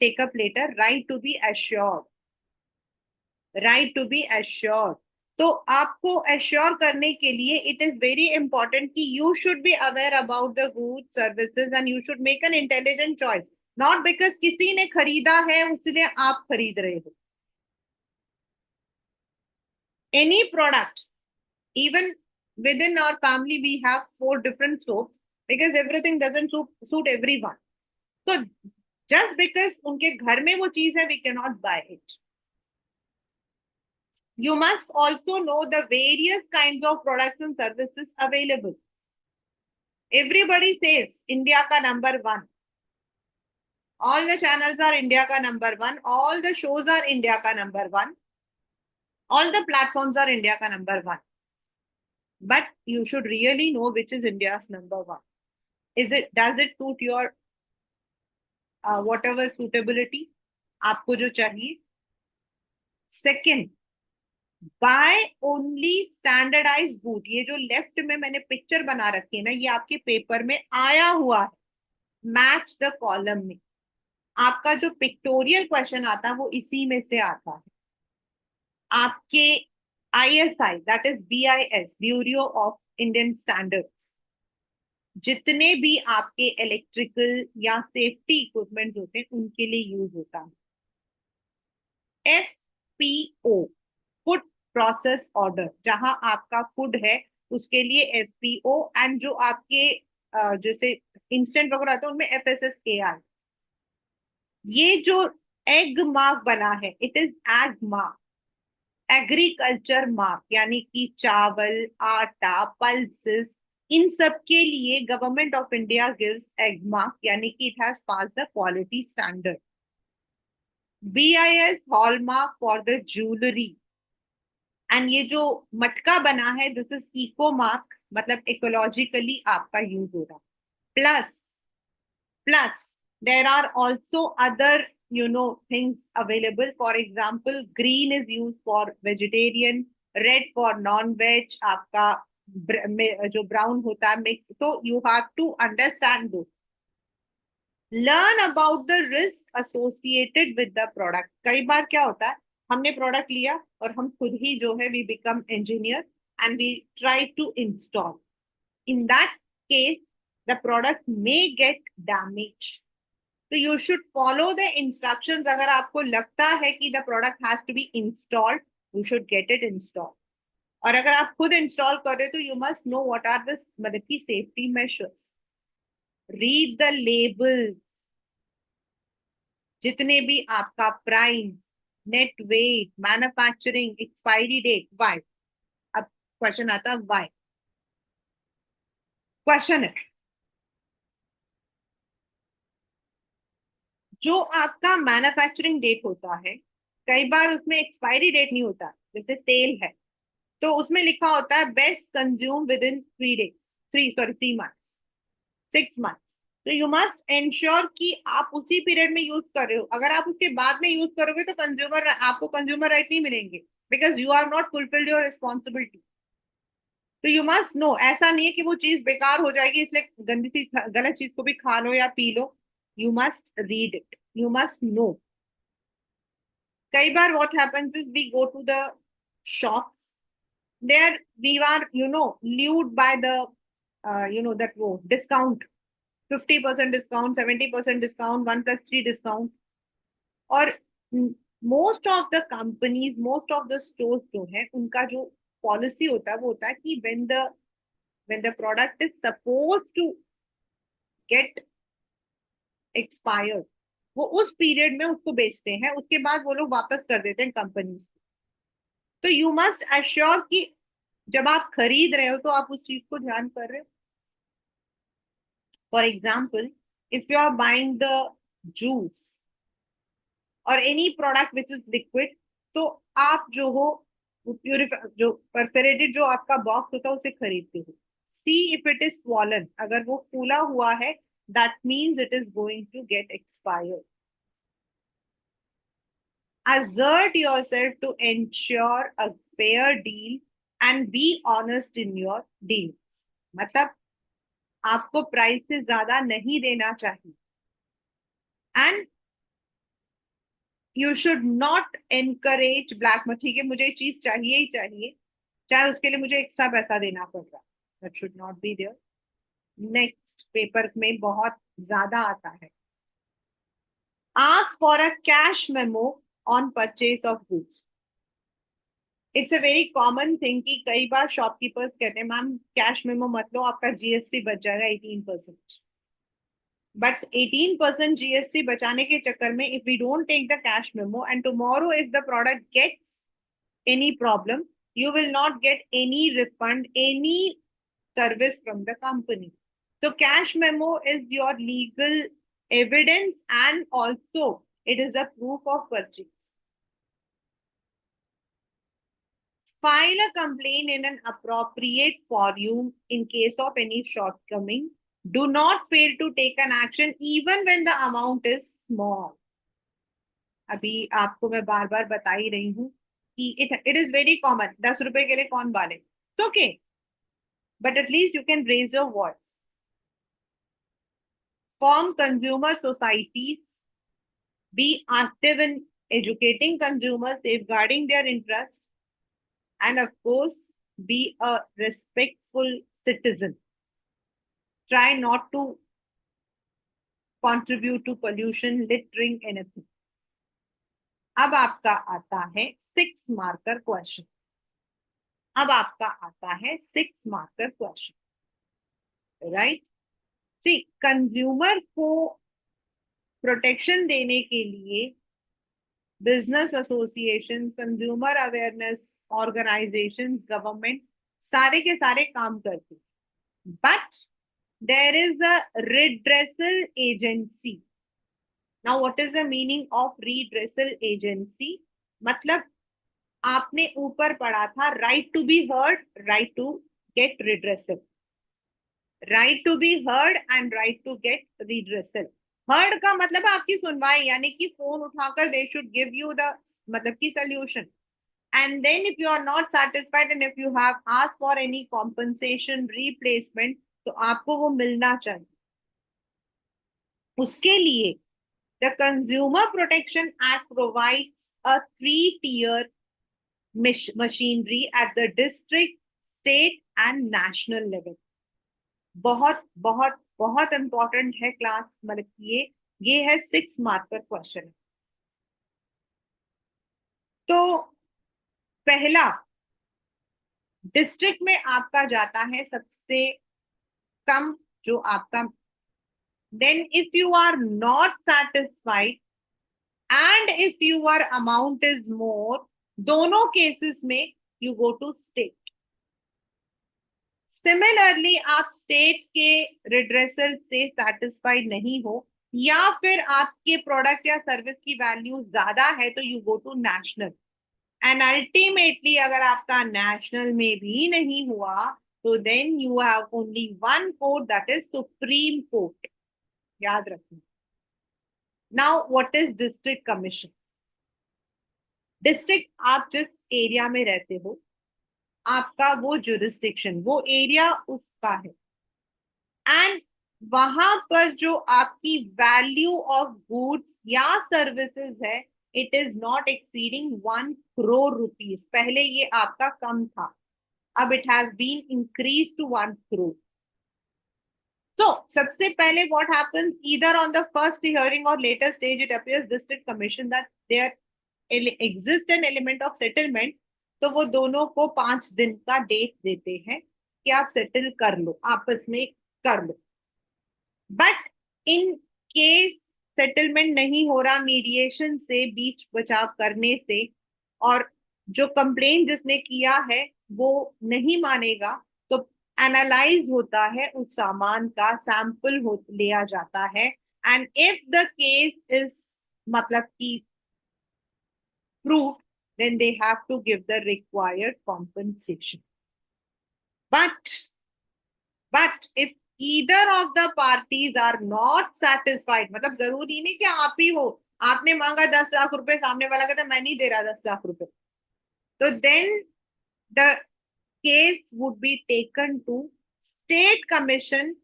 take up letter, right to be assured, right to be assured. तो आपको एश्योर करने के लिए इट इज वेरी इंपॉर्टेंट कि you should be aware about the good services and you should make an intelligent choice, not because किसी ने खरीदा है इसलिए आप खरीद रहे हो। Any product, even within our family we have 4 different soaps because everything doesn't suit everyone. So just because उनके घर में वो चीज है, we cannot buy it. You must also know the various kinds of products and services available. Everybody says India का number 1, all the channels are India का number 1, all the shows are India का number 1, all the platforms are India का number 1. But you should really know which is India's number 1. Does it suit your whatever suitability, आपको जो चाहिए। Second, buy only standardise boot. ये जो left में मैंने picture बना रखी है ना, ये आपके पेपर में आया हुआ है, मैच द कॉलम में। आपका जो पिक्टोरियल क्वेश्चन आता है वो इसी में से आता है। आपके ISI, that is BIS, bureau of Indian standards, जितने भी आपके इलेक्ट्रिकल या सेफ्टी इक्विपमेंट होते हैं उनके लिए यूज होता है। FPO, फूड प्रोसेस ऑर्डर, जहां आपका फूड है उसके लिए FPO, एंड जो आपके जैसे इंस्टेंट वगैरह आते हैं उनमें FSSAI। ये जो एग मार्क बना है, it is egg mark, agriculture mark, यानी कि चावल, आटा, पल्सेस, इन सब के लिए government of India gives egg mark, यानी कि it has pass the quality standard. BIS hallmark for the jewellery, and ये जो मटका बना है दिस इज इको मार्क, मतलब इकोलॉजिकली आपका यूज हो रहा। Plus Plus, there are also other, things available. For example, green is used for vegetarian, red for non-veg, आपका जो brown होता है mix. So you have to understand those. Learn about the risk associated with the product. कई बार क्या होता है, हमने product लिया और हम खुद ही जो है we become engineer and we try to install. In that case, the product may get damaged. So you should follow the instructions. अगर आपको लगता है कि the product has to be installed, you should get it installed. और अगर आप खुद install कर रहे हो तो you must know what are the मतलब की safety measures. Read the labels. जितने भी आपका price, net weight, manufacturing, expiry date, why. अब क्वेश्चन आता है वाई। क्वेश्चन है, जो आपका मैन्युफैक्चरिंग डेट होता है, कई बार उसमें एक्सपायरी डेट नहीं होता, जैसे तेल है तो उसमें लिखा होता है best consume with in 3 days, 3 months, 6 months. तो यू मस्ट इंश्योर कि आप उसी पीरियड में यूज कर रहे हो। अगर आप उसके बाद में यूज करोगे तो आपको कंज्यूमर राइट नहीं मिलेंगे, because you are not fulfilled your responsibility. तो यू मस्ट नो, ऐसा नहीं है कि वो चीज बेकार हो जाएगी इसलिए गंदी सी गलत चीज को भी खा लो या पी लो। You must read it, you must know. कई बार what happens is we go to the shops, there we are lured by the that wo discount, 50% discount, 70% discount, 1+3 discount, और most of the companies, most of the stores जो है उनका जो policy होता है वो होता है कि when the product is supposed to get expired, वो उस पीरियड में उसको बेचते हैं, उसके बाद वो लोग वापस कर देते हैं कंपनीज। तो यू मस्ट अश्योर कि जब आप खरीद रहे हो तो आप उस चीज को ध्यान कर रहे हो। For example, if you are buying the juice और any product which is liquid, तो आप जो हो प्यूरिफाई, जो परफेरेटेड जो आपका बॉक्स होता है उसे खरीदते हो। See if it is swollen, अगर वो फूला हुआ है that means it is going to get expired. Assert yourself to ensure a fair deal and be honest in your deals. मतलब आपको प्राइस से ज्यादा नहीं देना चाहिए, and you should not encourage black money. ठीक है, मुझे चीज चाहिए ही चाहिए, चाहे उसके लिए मुझे एक्स्ट्रा पैसा देना पड़ रहा, that should not be there. Next paper में बहुत ज्यादा आता है, ask for a cash memo on purchase of goods. It's a very common thing कि कई बार शॉपकीपर्स कहते हैं मैम कैश मेमो मत लो, आपका GST बच जाएगा 18%। बट 18% GST बचाने के चक्कर में if we don't take the cash memo and tomorrow if the product gets any problem, you will not get any refund, any service from the company. So cash memo is your legal evidence and also it is a proof of purchase. File a complaint in an appropriate forum in case of any shortcoming. Do not fail to take an action even when the amount is small. अभी आपको मैं बार बार बता ही रही हूँ कि it is very common, 10 रुपए के लिए कौन बाले, it's okay, but at least you can raise your voice. Form consumer societies, be active in educating consumers, safeguarding their interest, and of course, be a respectful citizen. Try not to contribute to pollution, littering, anything. अब आपका आता है 6 marker question. अब आपका आता है 6 marker question, right? See, consumer को protection देने के लिए business associations, consumer awareness organisations, government सारे के सारे काम करते. But there is a redressal agency. Now what is the meaning of redressal agency? मतलब आपने ऊपर पढ़ा था right to be heard, right to get redressal. Right to be heard and right to get redressal. Heard का मतलब आपकी सुनवाई, यानी कि फोन उठाकर दे शुड गिव यू द मतलब की solution. And then if you are not satisfied and if you have asked for any compensation, replacement, तो आपको वो मिलना चाहिए. उसके लिए the consumer protection act provides a 3-tier machinery at the district, state and national level. बहुत बहुत बहुत इंपॉर्टेंट है क्लास, मतलब ये है 6 मार्कर क्वेश्चन. तो पहला डिस्ट्रिक्ट में आपका जाता है सबसे कम जो आपका. Then if you are not satisfied and if your amount is more, दोनों केसेस में you go to state. Similarly आप स्टेट के रिड्रेसल से सेटिस्फाइड नहीं हो या फिर आपके प्रोडक्ट या सर्विस की वैल्यू ज्यादा है, तो you go to national. And ultimately अगर आपका नेशनल में भी नहीं हुआ, तो then you have only one court, that is supreme court. याद रखना. Now what is district commission? District आप जिस एरिया में रहते हो, आपका वो जुरिस्डिक्शन, वो एरिया उसका है. एंड वहां पर जो आपकी वैल्यू ऑफ गुड्स या सर्विसेज है, it is not exceeding 1 crore rupees. पहले ये आपका कम था, अब it has been increase to 1 crore. तो सबसे पहले what happens, either on the first hearing और later stage it appears district commission that there exist an element of settlement. तो वो दोनों को 5 दिन का डेट देते हैं कि आप सेटल कर लो, आपस में कर लो. बट इन केस सेटलमेंट नहीं हो रहा, मीडिएशन से, बीच बचाव करने से, और जो कंप्लेन जिसने किया है वो नहीं मानेगा, तो एनालाइज होता है, उस सामान का सैंपल लिया जाता है. And if the case is मतलब की proof, then they have to give the required compensation. But if either of the parties are not satisfied, मतलब जरूरी नहीं कि आप ही हो, आपने मांगा 10 लाख रुपए, सामने वाला कहता मैं नहीं दे रहा 10 लाख रुपए, तो then the case would be taken to state commission.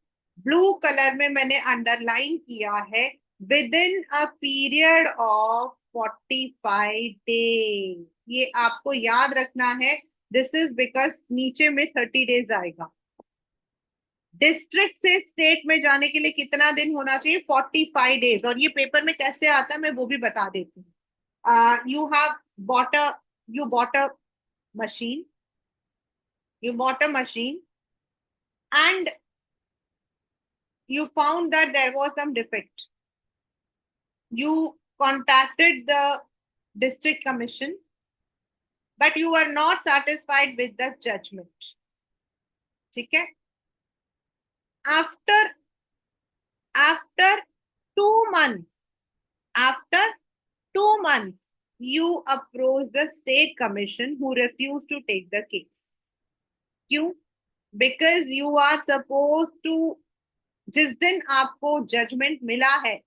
Blue colour में मैंने अंडरलाइन किया है, within a period of 45 days. ये आपको याद रखना है. दिस इज बिकॉज नीचे में 30 days आएगा. डिस्ट्रिक्ट से स्टेट में जाने के लिए कितना दिन होना चाहिए? 45 days. और ये पेपर में कैसे आता है मैं वो भी बता देती हूँ. You have bought a machine. You bought a machine and you found that there was some defect. You contacted the district commission, but you were not satisfied with the judgment. ठीक है? After 2 months, after 2 months, you approach the state commission who refused to take the case. क्यों? Because you are supposed to, जिस दिन आपको judgement मिला है,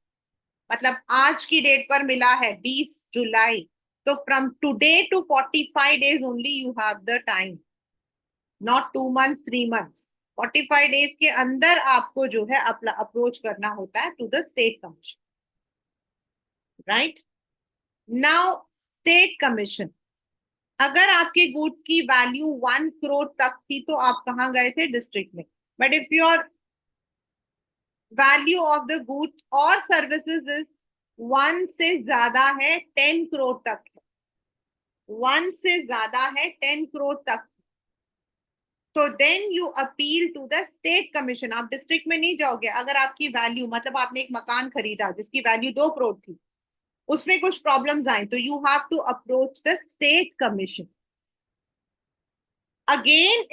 मतलब आज की डेट पर मिला है 20 जुलाई, तो from today to 45 days only you have the time, not 2 months 3 months. 45 days के अंदर आपको जो है अप्रोच करना होता है to the state commission, right? Now state commission, अगर आपके गुड्स की वैल्यू 1 करोड़ तक थी तो आप कहाँ गए थे? डिस्ट्रिक्ट में। But if your value of the goods और सर्विसेज इज 1 से ज्यादा है, 10 करोड़ तक है, 1 से ज्यादा है 10 करोड़ तक, तो then you appeal to the state commission. आप डिस्ट्रिक्ट में नहीं जाओगे। अगर आपकी वैल्यू, मतलब आपने एक मकान खरीदा जिसकी वैल्यू 2 करोड़ थी, उसमें कुछ प्रॉब्लम्स आए, तो you have to approach the state commission. Again,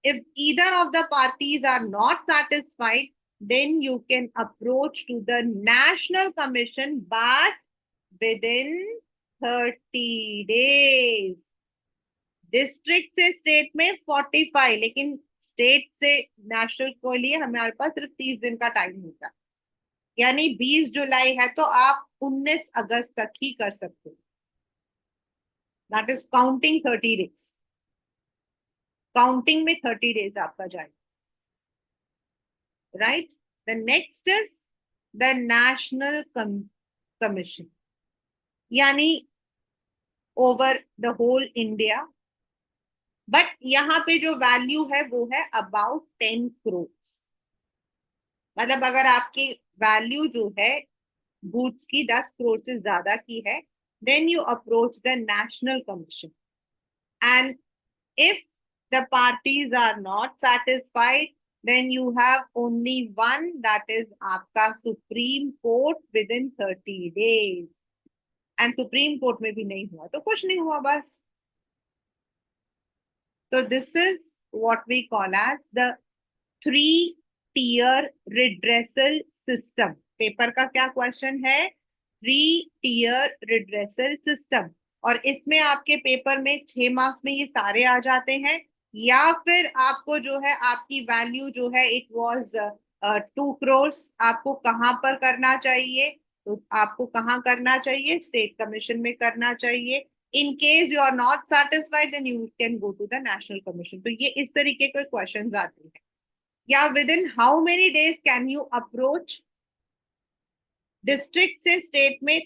if either of the parties are not satisfied, then you can approach to the national commission, but within 30 days. District से स्टेट में 45, लेकिन state से national के लिए हमारे पास सिर्फ 30 दिन का टाइम होता है। यानी 20 जुलाई है तो आप 19 अगस्त तक ही कर सकते हो। That is counting 30 days. Counting में 30 डेज आपका जाएगा। right? The next is the National Commission, यानी over the whole India. But यहाँ पे जो वैल्यू है वो है अबाउट 10 करोड़। मतलब अगर आपकी वैल्यू जो है गुड्स की 10 करोड़ से ज्यादा की है, then you approach the national commission. And if the parties are not satisfied, then you have only one, that is आपका supreme court within 30 days। And supreme court में भी नहीं हुआ तो कुछ नहीं हुआ बस। तो this is what we call as the 3 tier redressal system. Paper का क्या क्वेश्चन है? 3 tier रिड्रेसल सिस्टम। और इसमें आपके पेपर में 6 मार्क्स में ये सारे आ जाते हैं, या फिर आपको जो है आपकी वैल्यू जो है इट वाज 2 करोड़, आपको कहाँ पर करना चाहिए? तो आपको कहाँ करना चाहिए? स्टेट कमीशन में करना चाहिए। In case you are not satisfied then you can go to the national commission. तो ये इस तरीके के क्वेश्चंस आते हैं। या within how many days can you approach? District से स्टेट में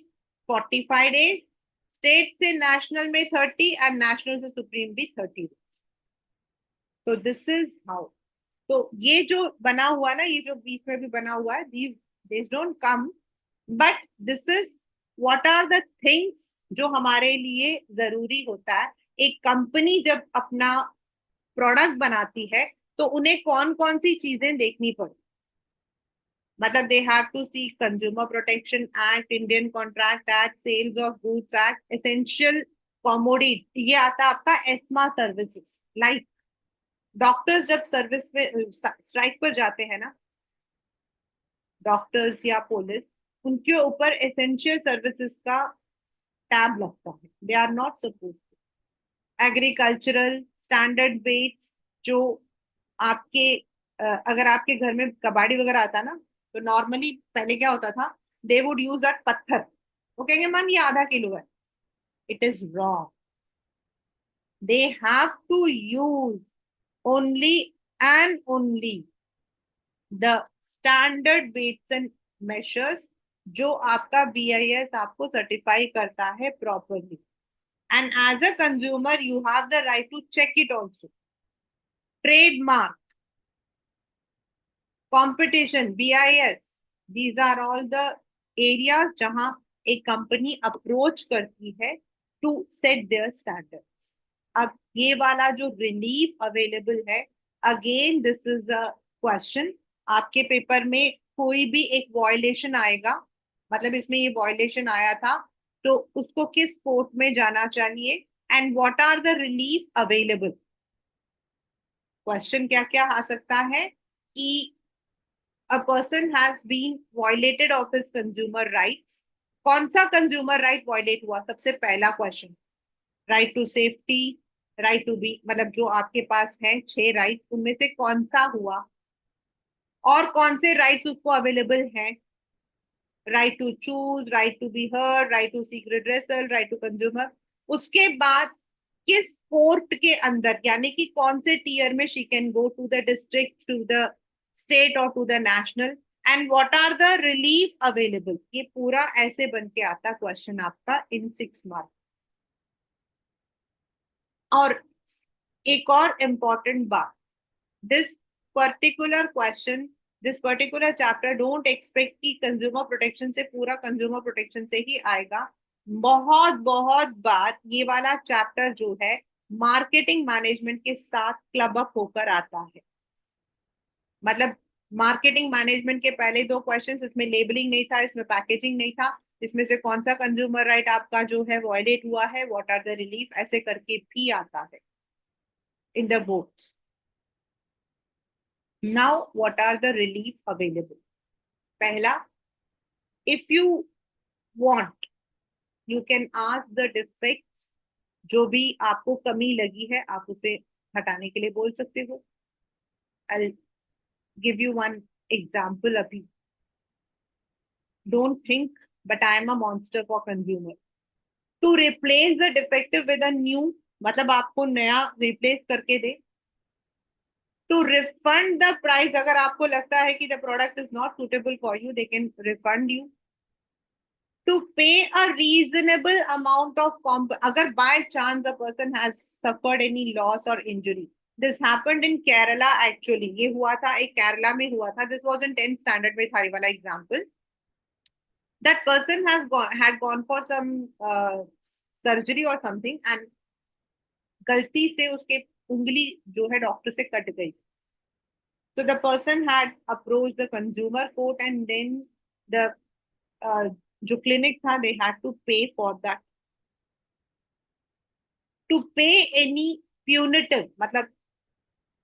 45 डेज, स्टेट से नेशनल में 30, एंड नेशनल से सुप्रीम भी 30 डेज। तो दिस इज हाउ। तो ये जो बना हुआ ना, ये जो बीच में भी बना हुआ है, these don't come, but this is what are the things जो हमारे लिए जरूरी होता है। एक कंपनी जब अपना प्रोडक्ट बनाती है तो उन्हें कौन कौन सी चीजें देखनी पड़ती? मतलब they have to see consumer protection act, Indian contract act, sales of goods act, essential commodity, ये आता है आपका एस्मा सर्विसेज। लाइक डॉक्टर्स जब सर्विस पे स्ट्राइक पर जाते हैं ना, डॉक्टर्स या पुलिस, उनके ऊपर एसेंशियल सर्विसेज का टैब लगता है। They are not suppose. Agricultural standard weights, जो आपके अगर आपके घर में कबाड़ी वगैरह आता ना, तो नॉर्मली पहले क्या होता था? दे वुड यूज दैट पत्थर। वो कहेंगे मैम ये ½ किलो है। It is wrong. They have to use only and only the standard weights and measures जो आपका BIS आपको सर्टिफाई करता है properly. And as a consumer you have the right to check it also. Trademark, competition, BIS, these are all the areas जहां एक company approach करती है to set there standards. अब ये वाला जो रिलीफ अवेलेबल है, again this is a question. आपके पेपर में कोई भी एक वॉयलेशन आएगा, मतलब इसमें ये वॉयलेशन आया था तो उसको किस कोर्ट में जाना चाहिए, and what are the relief available. Question क्या क्या आ सकता है कि a person has been violated of his consumer rights। कौन सा कंज्यूमर राइट वायलेट हुआ? सबसे पहला question, right to safety, right to be, मतलब जो आपके पास है 6 राइट, उनमें से कौन सा हुआ? और कौन से राइट्स उसको अवेलेबल हैं? Right to choose, right to be heard, right to seek redressal, right to consumer. उसके बाद किस कोर्ट के अंदर, यानी कि कौन से टीयर में she can go to the district, to the state और to the national. And what are the relief available, ये पूरा ऐसे बन के आता क्वेश्चन आपका इन 6 मार्क। और एक और इम्पॉर्टेंट बात, this particular question, this particular chapter, don't expect कि कंज्यूमर प्रोटेक्शन से पूरा कंज्यूमर प्रोटेक्शन से ही आएगा। बहुत बहुत बार ये वाला चैप्टर जो है मार्केटिंग मैनेजमेंट के साथ क्लब अप होकर आता है। मतलब मार्केटिंग मैनेजमेंट के पहले 2 क्वेश्चंस, इसमें लेबलिंग नहीं था, इसमें पैकेजिंग नहीं था, इसमें से कौन सा कंज्यूमर राइट आपका जो है वॉयलेट हुआ है, व्हाट आर द रिलीफ, ऐसे करके भी आता है in the boards. Now what are the relief available? पहला, if you want you can ask the defects, जो भी आपको कमी लगी है आप उसे हटाने के लिए बोल सकते हो। I give you one example अभी। Don't think but I am a monster for consumer. To replace the defective with a new, मतलब आपको नया रिप्लेस करके दे। टू रिफंड द प्राइस, अगर आपको लगता है कि the product is not suitable for you, they can refund you. To pay a reasonable amount of comp, अगर by chance a person has suffered any loss और injury. This happened in Kerala actually, ये हुआ था, एक केरला में हुआ था, this was in 10th standard में था ये वाला example. That person has had gone for some surgery or something, and गलती से उसके उंगली जो है डॉक्टर से कट गई। So the person had approached the consumer court, and then the जो clinic था, they had to pay for that. To pay any punitive, मतलब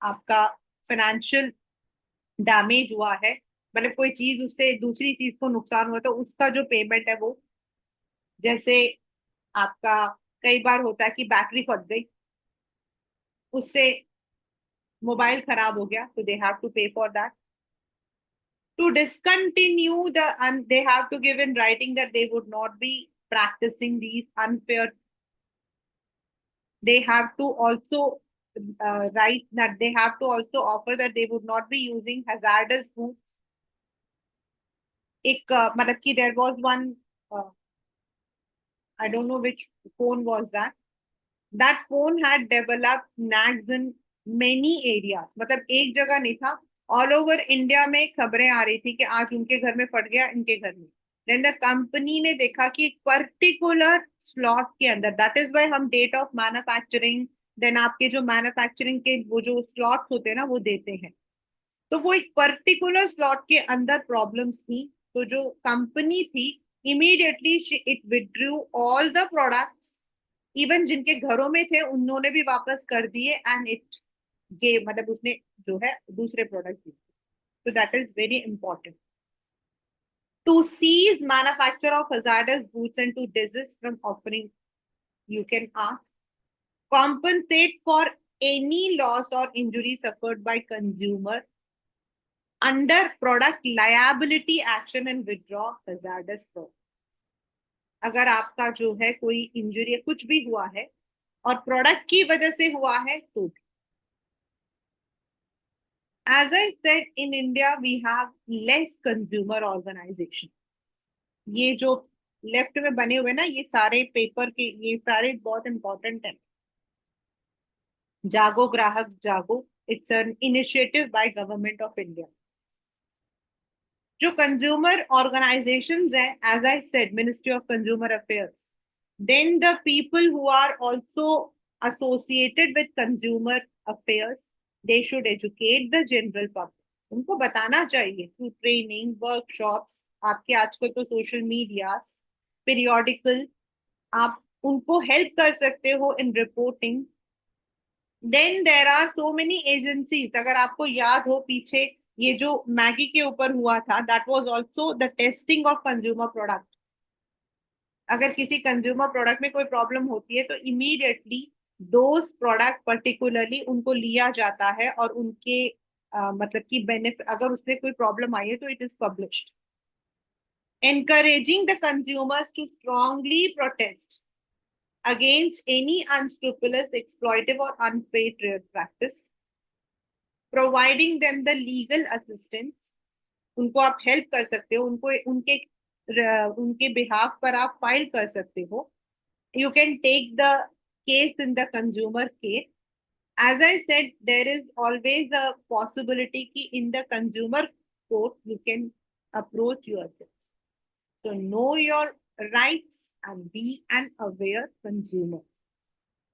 आपका financial डैमेज हुआ है, मतलब कोई चीज उससे दूसरी चीज को नुकसान हुआ, तो उसका जो पेमेंट है वो, जैसे आपका कई बार होता है कि बैटरी फट गई, उससे मोबाइल खराब हो गया, तो दे हैव टू पे for that. To discontinue the, and they have to give in writing that they would not be practicing these unfair. They have to also write that they have to also offer that they would not be using hazardous goods. एक मतलब कि there was one, I don't know which phone was that. That phone had developed nags in many areas. मतलब एक जगह नहीं था, all over India में खबरें आ रही थी कि आज उनके घर में फट गया, इनके घर में। देन द कंपनी ने देखा कि एक पर्टिकुलर स्लॉट के अंदर, दैट इज वाई हम डेट ऑफ मैन्युफैक्चरिंग, देन आपके जो मैन्युफैक्चरिंग के वो जो स्लॉट्स होते हैं ना वो देते हैं, तो वो एक पर्टिकुलर स्लॉट के अंदर प्रॉब्लम्स थी। तो जो कंपनी थी, immediately it withdrew all the products, even जिनके घरों में थे उन्होंने भी वापस कर दिए, एंड इट गेव, मतलब उसने जो है दूसरे प्रोडक्ट दिए। तो that is very important. To cease manufacture of hazardous goods and to desist from offering, you can ask. Compensate for any loss or injury suffered by consumer under product liability action and withdraw hazardous product. अगर आपका जो है कोई injury कुछ भी हुआ है और प्रोडक्ट की वजह से हुआ है तो भी। As I said, in India we have less consumer organization. ये जो लेफ्ट में बने हुए ना ये सारे पेपर के, ये सारे बहुत इंपॉर्टेंट है। जागो ग्राहक Jago, it's an initiative by government of India. जो कंज्यूमर ऑर्गेनाइजेशंस है, as I said, ministry of consumer affairs, then the people who are also associated with consumer affairs, they should educate the general public. उनको बताना चाहिए through training, workshops, आपके आजकल तो social media, periodical, आप उनको help कर सकते हो in reporting. Then there are so many agencies, अगर आपको याद हो पीछे ये जो मैगी के ऊपर हुआ था, that was also the testing of consumer product. अगर किसी कंज्यूमर प्रोडक्ट में कोई प्रॉब्लम होती है तो इमीडिएटली दोज प्रोडक्ट पर्टिकुलरली उनको लिया जाता है, और उनके मतलब कि बेनिफिट, अगर उससे कोई प्रॉब्लम आई है तो it is published. encouraging the consumers to strongly protest against any unscrupulous, exploitive, or unfair trade practice, providing them the legal assistance उनको आप हेल्प कर सकते हो, उनको उनके उनके बिहाफ पर आप फाइल कर सकते हो. You can take the case in the consumer case. As I said, there is always a possibility ki in the consumer court you can approach yourselves. So know your rights and be an aware consumer.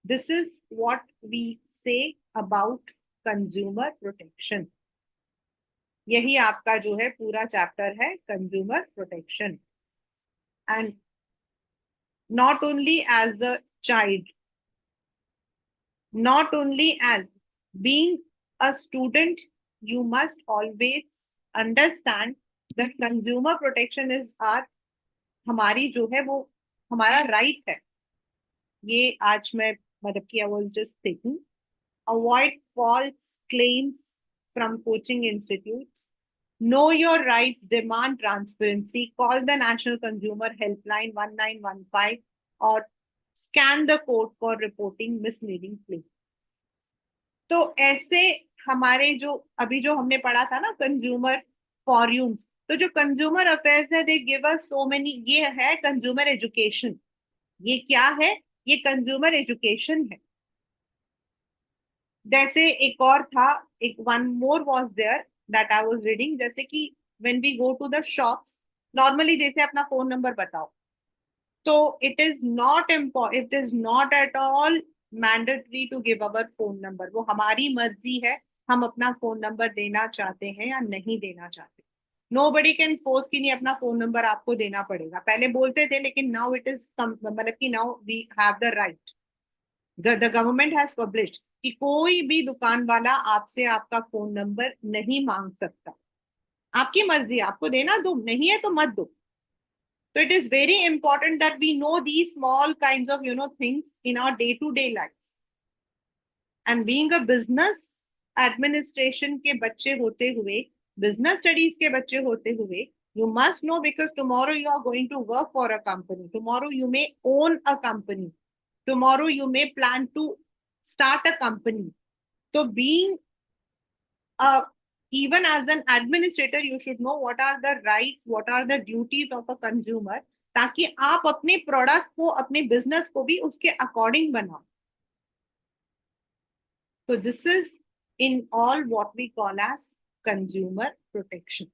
This is what we say about consumer protection. यही आपका जो है पूरा chapter है consumer protection. And not only as a child, not only as being a student, you must always understand that consumer protection is our हमारी जो है वो हमारा राइट है. ये आज मैं मतलब कि I was just thinking, avoid false claims from coaching institutes, know your rights, demand transparency, call the National Consumer Helpline 1915 or scan the code for reporting misleading claim. तो ऐसे हमारे जो अभी जो हमने पढ़ा था ना कंज्यूमर फॉर्यूम्स, तो जो कंज्यूमर अफेयर्स है they give us so many. ये है कंज्यूमर एजुकेशन. ये क्या है? ये कंज्यूमर एजुकेशन है. जैसे एक और था, एक one more was there that I was reading, जैसे कि when we go to the shops normally जैसे अपना फोन नंबर बताओ, तो it is not at all mandatory to give our phone number. वो हमारी मर्जी है हम अपना फोन नंबर देना चाहते हैं या नहीं देना चाहते. नोबडी कैन फोर्स कि नहीं अपना फोन नंबर आपको देना पड़ेगा. पहले बोलते थे लेकिन नाउ इट इज मतलब कि now we have the right. The government has published कि कोई भी दुकान वाला आपसे आपका फोन नंबर नहीं मांग सकता. आपकी मर्जी, आपको देना दो, नहीं है तो मत दो. So it is very important that we know these small kinds of things in our day-to-day lives. And being a business administration के बच्चे होते हुए, business studies के बच्चे होते हुए, you must know because tomorrow you are going to work for a company. Tomorrow you may own a company. Tomorrow you may plan to start a company. So being a even as an administrator, you should know what are the rights, what are the duties of a consumer, ताकि आप अपने product को, अपने business को भी उसके according बनाओ. So this is in all what we call as consumer protection.